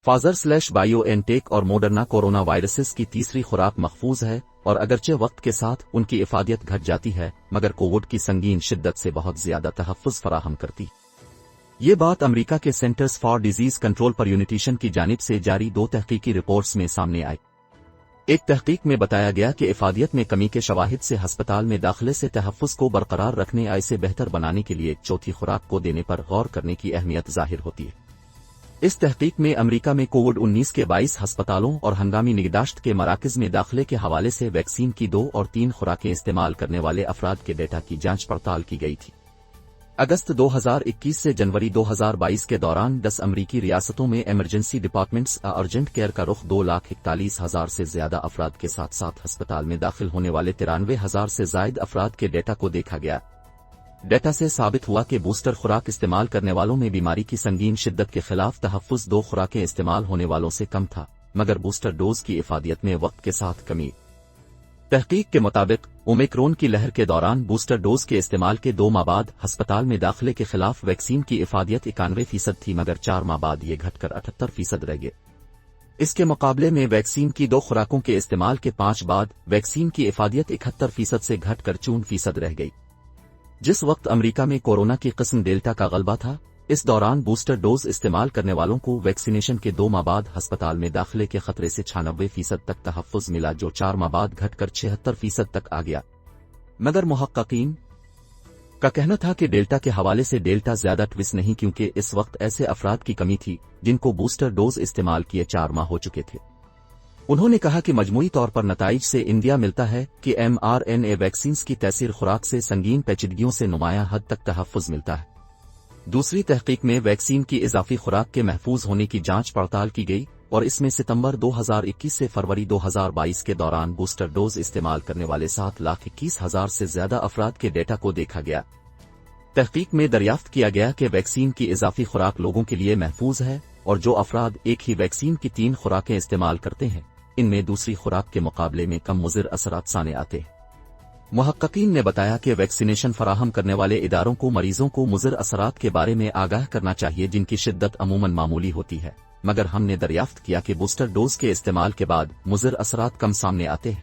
Pfizer/بائیو N ٹیک اور موڈرنا corona viruses کی تیسری خوراک محفوظ ہے اور اگرچہ وقت کے ساتھ ان کی افادیت گھٹ جاتی ہے مگر کووڈ کی سنگین شدت سے بہت زیادہ تحفظ فراہم کرتی۔ یہ بات امریکہ کے سینٹرز فار ڈیزیز کنٹرول پر یونیٹیشن کی جانب سے جاری 2 تحقیقی رپورٹس میں سامنے آئی۔ ایک تحقیق میں بتایا گیا کہ افادیت میں کمی کے شواہد سے ہسپتال میں داخلے سے تحفظ کو برقرار رکھنے اور اسے بہتر بنانے کے لیے چوتھی خوراک کو دینے پر غور کرنے کی اہمیت ظاہر ہوتی ہے۔ اس تحقیق میں امریکہ میں کووڈ-19 کے 22 ہسپتالوں اور ہنگامی نگہداشت کے مراکز میں داخلے کے حوالے سے ویکسین کی 2 اور 3 خوراکیں استعمال کرنے والے افراد کے ڈیٹا کی جانچ پڑتال کی گئی تھی۔ اگست 2021 سے جنوری 2022 کے دوران 10 امریکی ریاستوں میں ایمرجنسی ڈپارٹمنٹس ارجنٹ کیئر کا رخ 2,41,000 سے زیادہ افراد کے ساتھ ساتھ ہسپتال میں داخل ہونے والے 93,000 سے زائد افراد کے ڈیٹا کو دیکھا گیا۔ ڈیٹا سے ثابت ہوا کہ بوسٹر خوراک استعمال کرنے والوں میں بیماری کی سنگین شدت کے خلاف تحفظ 2 خوراکیں استعمال ہونے والوں سے کم تھا مگر بوسٹر ڈوز کی افادیت میں وقت کے ساتھ کمی۔ تحقیق کے مطابق اومیکرون کی لہر کے دوران بوسٹر ڈوز کے استعمال کے 2 ماہ بعد ہسپتال میں داخلے کے خلاف ویکسین کی افادیت 91% تھی مگر 4 ماہ بعد یہ گھٹ کر 78% رہ گئی۔ اس کے مقابلے میں ویکسین کی 2 خوراکوں کے استعمال کے 5 بعد ویکسین کی افادیت 71% سے گھٹ کر 64% رہ گئی۔ جس وقت امریکہ میں کورونا کی قسم ڈیلٹا کا غلبہ تھا اس دوران بوسٹر ڈوز استعمال کرنے والوں کو ویکسینیشن کے 2 ماہ بعد ہسپتال میں داخلے کے خطرے سے 96% تک تحفظ ملا جو 4 ماہ بعد گھٹ کر 76% تک آ گیا۔ مگر محققین کا کہنا تھا کہ ڈیلٹا کے حوالے سے ڈیلٹا زیادہ ٹویس نہیں کیونکہ اس وقت ایسے افراد کی کمی تھی جن کو بوسٹر ڈوز استعمال کیے 4 ماہ ہو چکے تھے۔ انہوں نے کہا کہ مجموعی طور پر نتائج سے اندیا ملتا ہے کہ M R N A vaccines کی تاثیر خوراک سے سنگین پیچیدگیوں سے نمایاں حد تک تحفظ ملتا ہے۔ دوسری تحقیق میں ویکسین کی اضافی خوراک کے محفوظ ہونے کی جانچ پڑتال کی گئی اور اس میں ستمبر 2021 سے فروری 2022 کے دوران بوسٹر ڈوز استعمال کرنے والے 7,21,000 سے زیادہ افراد کے ڈیٹا کو دیکھا گیا۔ تحقیق میں دریافت کیا گیا کہ ویکسین کی اضافی خوراک لوگوں کے لیے محفوظ ہے اور جو افراد ایک ہی ویکسین کی 3 خوراکیں استعمال کرتے ہیں ان میں دوسری خوراک کے مقابلے میں کم مضر اثرات سامنے آتے ہیں۔ محققین نے بتایا کہ ویکسینیشن فراہم کرنے والے اداروں کو مریضوں کو مضر اثرات کے بارے میں آگاہ کرنا چاہیے جن کی شدت عموماً معمولی ہوتی ہے مگر ہم نے دریافت کیا کہ بوسٹر ڈوز کے استعمال کے بعد مضر اثرات کم سامنے آتے ہیں۔